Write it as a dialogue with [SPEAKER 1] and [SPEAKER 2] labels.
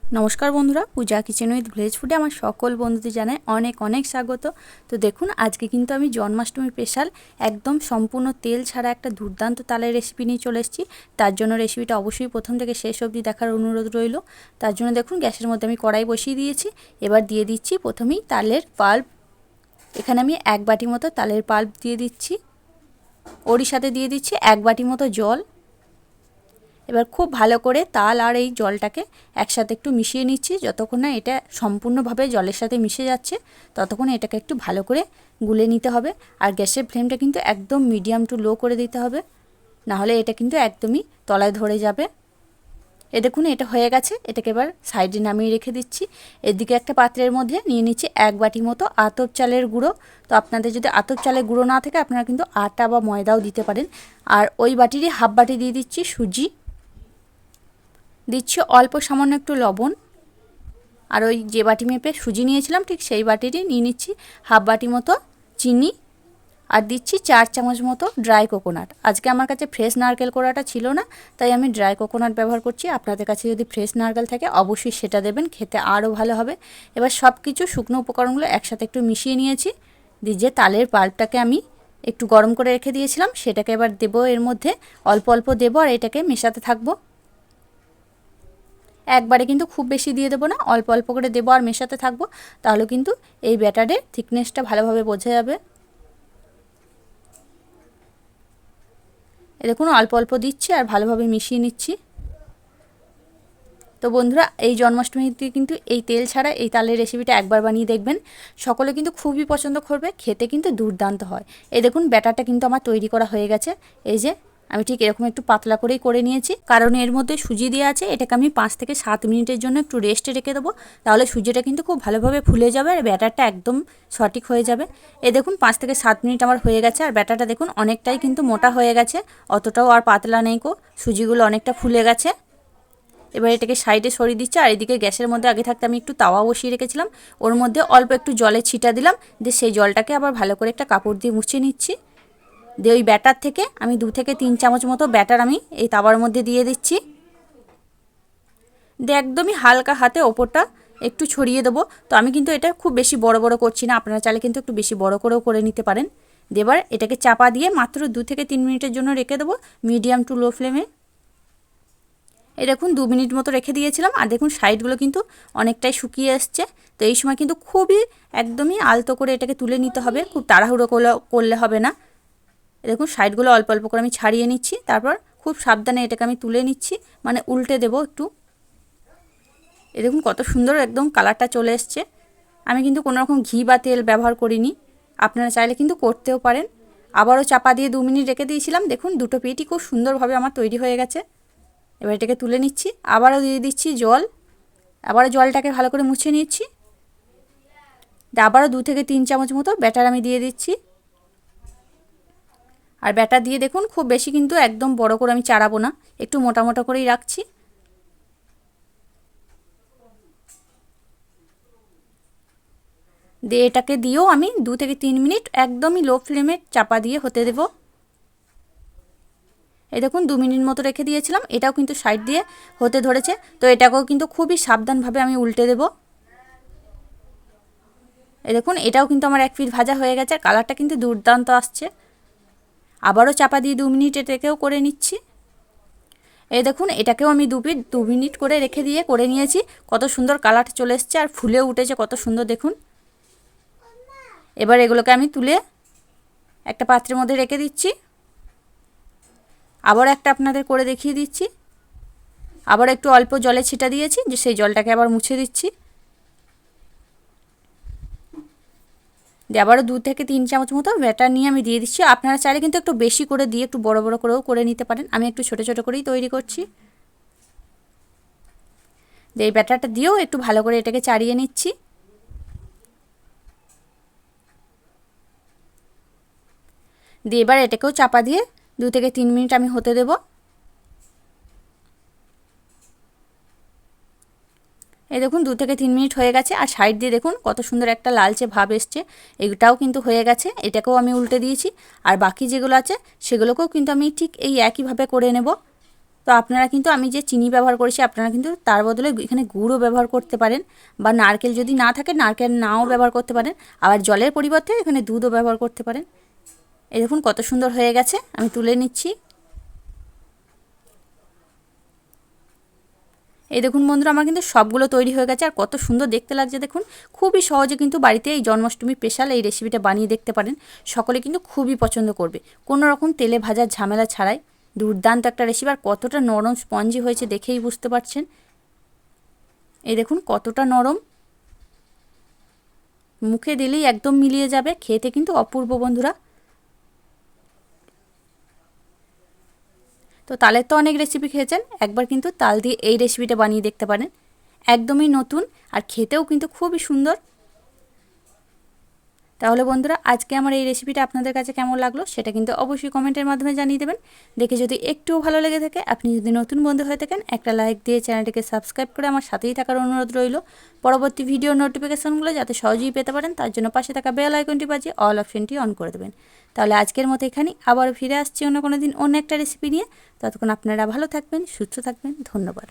[SPEAKER 1] नमस्कार बंधुरा पूजा kitchen with village ফুডে আমার সকল বন্ধুদের জানাই অনেক অনেক স্বাগত। তো দেখুন আজকে কিন্তু আমি জন্মাষ্টমী স্পেশাল একদম সম্পূর্ণ তেল ছাড়া একটা দুর্দান্ত তালের রেসিপি নিয়ে চলে এসেছি। তার জন্য রেসিপিটা অবশ্যই প্রথম থেকে শেষ অবধি দেখার অনুরোধ রইল। তার জন্য দেখুন গ্যাসের মধ্যে আমি কড়াই বসিয়ে দিয়েছি। এবার দিয়ে দিচ্ছি প্রথমেই তালের পাল্প। এখানে আমি এক বাটি মতো তালের পাল্প দিয়ে দিচ্ছি। ওরই সাথে দিয়ে দিচ্ছি এক বাটি মতো জল। এবার খুব ভালো করে তাল আর এই জলটাকে একসাথে একটু মিশিয়ে নিচ্ছি। যতক্ষণ না এটা সম্পূর্ণভাবে জলের সাথে মিশে যাচ্ছে ততক্ষণ এটাকে একটু ভালো করে গুলে নিতে হবে। আর গ্যাসের ফ্লেমটা কিন্তু একদম মিডিয়াম টু লো করে দিতে হবে, না হলে এটা কিন্তু একদমই তলায় ধরে যাবে। এ দেখুন এটা হয়ে গেছে। এটাকে এবার সাইডে নামিয়ে রেখে দিচ্ছি। এদিকে একটা পাত্রের মধ্যে নিয়ে নিচ্ছি এক বাটি মতো আতপ চালের গুঁড়ো। তো আপনাদের যদি আতপ চালের গুঁড়ো না থাকে আপনারা কিন্তু আটা বা ময়দাও দিতে পারেন। আর ওই বাটিরই হাফ বাটি দিয়ে দিচ্ছি সুজি, দিচ্ছি অল্প সামান্য একটু লবণ। আর ওই যে বাটি মেপে সুজি নিয়েছিলাম ঠিক সেই বাটিরই নিয়ে নিচ্ছি হাফ বাটি মতো চিনি। আর দিচ্ছি 4 চামচ মতো ড্রাই কোকোনাট। আজকে আমার কাছে ফ্রেশ নারকেল কোড়াটা ছিল না, তাই আমি ড্রাই কোকোনাট ব্যবহার করছি। আপনাদের কাছে যদি ফ্রেশ নারকেল থাকে অবশ্যই সেটা দেবেন, খেতে আরও ভালো হবে। এবার সব কিছু শুকনো উপকরণগুলো একসাথে একটু মিশিয়ে নিয়েছি। দিয়ে যে তালের পাল্পটাকে আমি একটু গরম করে রেখে দিয়েছিলাম সেটাকে এবার দেবো এর মধ্যে, অল্প অল্প দেবো আর এটাকে মেশাতে থাকবো। একবারে কিন্তু খুব বেশি দিয়ে দেবো না, অল্প অল্প করে দেবো আর মেশাতে থাকবো। তাহলে কিন্তু এই ব্যাটারের থিকনেসটা ভালোভাবে বোঝা যাবে। দেখুন অল্প অল্প দিচ্ছি আর ভালোভাবে মিশিয়ে নিচ্ছি। তো বন্ধুরা এই জন্মাষ্টমীতে কিন্তু এই তেল ছাড়া এই তালের রেসিপিটা একবার বানিয়ে দেখবেন, সকলে কিন্তু খুবই পছন্দ করবে, খেতে কিন্তু দুর্দান্ত হয়। এই দেখুন ব্যাটারটা কিন্তু আমার তৈরি করা হয়ে গেছে। এই যে আমি ঠিক এরকম একটু পাতলা করেই করে নিয়েছি, কারণ এর মধ্যে সুজি দেওয়া আছে। এটাকে আমি 5 থেকে 7 মিনিটের জন্য একটু রেস্টে রেখে দেবো, তাহলে সুজিটা কিন্তু খুব ভালোভাবে ফুলে যাবে আর ব্যাটারটা একদম সঠিক হয়ে যাবে। এই দেখুন 5 থেকে 7 মিনিট আমার হয়ে গেছে আর ব্যাটারটা দেখুন অনেকটাই কিন্তু মোটা হয়ে গেছে, অতটাও আর পাতলা নেই কো, সুজিগুলো অনেকটা ফুলে গেছে। এবার এটাকে সাইডে সরিয়ে দিচ্ছি। আর এদিকে গ্যাসের মধ্যে আগে থাকতে আমি একটু তাওয়া বসিয়ে রেখেছিলাম, ওর মধ্যে অল্প একটু জলের ছিটা দিলাম, দিয়ে সেই জলটাকে আবার ভালো করে একটা কাপড় দিয়ে মুছে নিচ্ছি। দিয়ে ওই ব্যাটার থেকে আমি 2 থেকে 3 চামচ মতো ব্যাটার আমি এই তাওয়ার মধ্যে দিয়ে দিচ্ছি। দিয়ে একদমই হালকা হাতে ওপরটা একটু ছড়িয়ে দেবো। তো আমি কিন্তু এটা খুব বেশি বড় বড় করছি না, আপনারা চাইলে কিন্তু একটু বেশি বড় করেও করে নিতে পারেন। এবার এটাকে চাপা দিয়ে মাত্র 2 থেকে 3 মিনিটের জন্য রেখে দেবো মিডিয়াম টু লো ফ্লেমে। এই দেখুন 2 মিনিট মতো রেখে দিয়েছিলাম আর দেখুন সাইডগুলো কিন্তু অনেকটাই শুকিয়ে আসছে। তো এই সময় কিন্তু খুবই একদমই আলতো করে এটাকে তুলে নিতে হবে, খুব তাড়াহুড়ো করলে হবে না। দেখুন সাইডগুলো অল্প অল্প করে আমি ছাড়িয়ে নিচ্ছি, তারপর খুব সাবধানে এটাকে আমি তুলে নিচ্ছি, মানে উল্টে দেবো একটু। এই দেখুন কত সুন্দর একদম কালারটা চলে এসছে। আমি কিন্তু কোনো রকম ঘি বা তেল ব্যবহার করিনি, আপনারা চাইলে কিন্তু করতেও পারেন। আবারও চাপা দিয়ে 2 মিনিট রেখে দিয়েছিলাম। দেখুন দুটো পিঠই খুব সুন্দরভাবে আমার তৈরি হয়ে গেছে। এবার এটাকে তুলে নিচ্ছি, আবারও দিয়ে দিচ্ছি জল, আবারও জলটাকে ভালো করে মুছে নিচ্ছি। আবারও 2 থেকে 3 চামচ মতো ব্যাটার আমি দিয়ে দিচ্ছি। আর ব্যাটার দিয়ে দেখুন খুব বেশি কিন্তু একদম বড় করে আমি চাড়াবো না, একটু মোটা মোটা করেই রাখছি। দিয়ে এটাকে দিয়েও আমি 2 থেকে 3 মিনিট একদমই লো ফ্লেমে চাপা দিয়ে হতে দেব। এই দেখুন 2 মিনিট মতো রেখে দিয়েছিলাম, এটাও কিন্তু সাইড দিয়ে হতে ধরেছে। তো এটাকেও কিন্তু খুবই সাবধানভাবে আমি উল্টে দেব। এই দেখুন এটাও কিন্তু আমার এক পিঠ ভাজা হয়ে গেছে, কালারটা কিন্তু দুর্দান্ত আসছে। আবারও চাপা দিয়ে 2 মিনিট এটাকেও করে নিচ্ছি। এই দেখুন এটাকেও আমি 2 মিনিট করে রেখে দিয়ে করে নিয়েছি। কত সুন্দর কালার চলে এসছে আর ফুলেও উঠেছে কত সুন্দর দেখুন। এবার এগুলোকে আমি তুলে একটা পাত্রের মধ্যে রেখে দিচ্ছি। আবার একটা আপনাদের করে দেখিয়ে দিচ্ছি। আবার একটু অল্প জলে ছিটা দিয়েছি, যে সেই জলটাকে আবার মুছে দিচ্ছি। দিয়ে আবারও 2 থেকে 3 চামচ মতো ব্যাটার নিয়ে আমি দিয়ে দিচ্ছি। আপনারা চাইলে কিন্তু একটু বেশি করে দিয়ে একটু বড় বড় করেও করে নিতে পারেন, আমি একটু ছোট ছোট করেই তৈরি করছি। দিয়ে এই ব্যাটারটা দিয়েও একটু ভালো করে এটাকে চাড়িয়ে নিচ্ছি। দিয়ে এবার এটাকেও চাপা দিয়ে 2 থেকে 3 মিনিট আমি হতে দেব। এই দেখুন 2 থেকে 3 মিনিট হয়ে গেছে আর সাইড দিয়ে দেখুন কত সুন্দর একটা লালচে ভাব এসছে, এটাও কিন্তু হয়ে গেছে। এটাকেও আমি উল্টে দিয়েছি আর বাকি যেগুলো আছে সেগুলোকেও কিন্তু আমি ঠিক এই একইভাবে করে নেব। তো আপনারা কিন্তু আমি যে চিনি ব্যবহার করেছি আপনারা কিন্তু তার বদলে এখানে গুড়ও ব্যবহার করতে পারেন, বা নারকেল যদি না থাকে নারকেল নাও ব্যবহার করতে পারেন। আবার জলের পরিবর্তে এখানে দুধও ব্যবহার করতে পারেন। এই দেখুন কত সুন্দর হয়ে গেছে, আমি তুলে নিচ্ছি। এই দেখুন বন্ধুরা, আমার কিন্তু সবগুলো তৈরি হয়ে গেছে, আর কত সুন্দর দেখতে লাগছে দেখুন। খুবই সহজে কিন্তু বাড়িতে এই জন্মাষ্টমী স্পেশাল এই রেসিপিটা বানিয়ে দেখতে পারেন। সকলে কিন্তু খুবই পছন্দ করবে, কোনো রকম তেলে ভাজার ঝামেলা ছাড়াই। দুর্দান্ত একটা রেসিপি, আর কতটা নরম স্পঞ্জি হয়েছে দেখেই বুঝতে পারছেন। এই দেখুন কতটা নরম, মুখে দিলেই একদম মিলিয়ে যাবে, খেতে কিন্তু অপূর্ব বন্ধুরা। তো তালের তো অনেক রেসিপি খেয়েছেন, একবার কিন্তু তাল দিয়ে এই রেসিপিটা বানিয়ে দেখতে পারেন। একদমই নতুন, আর খেতেও কিন্তু খুবই সুন্দর। তাহলে বন্ধুরা, আজকে আমার এই রেসিপিটা আপনাদের কাছে কেমন লাগলো সেটা কিন্তু অবশ্যই কমেন্টের মাধ্যমে জানিয়ে দেবেন। দেখে যদি একটুও ভালো লেগে থাকে, আপনি যদি নতুন বন্ধু হয়ে থাকেন, একটা লাইক দিয়ে চ্যানেলটিকে সাবস্ক্রাইব করে আমার সাথেই থাকার অনুরোধ রইল। পরবর্তী ভিডিও নোটিফিকেশনগুলো যাতে সহজেই পেতে পারেন, তার জন্য পাশে থাকা বেল আইকনটি বাজিয়ে অল অপশনটি অন করে দেবেন। তাহলে আজকের মতো এখানেই, আবার ফিরে আসছি অন্য কোনো দিন অন্য একটা রেসিপি নিয়ে। ততক্ষণ আপনারা ভালো থাকবেন, সুস্থ থাকবেন। ধন্যবাদ।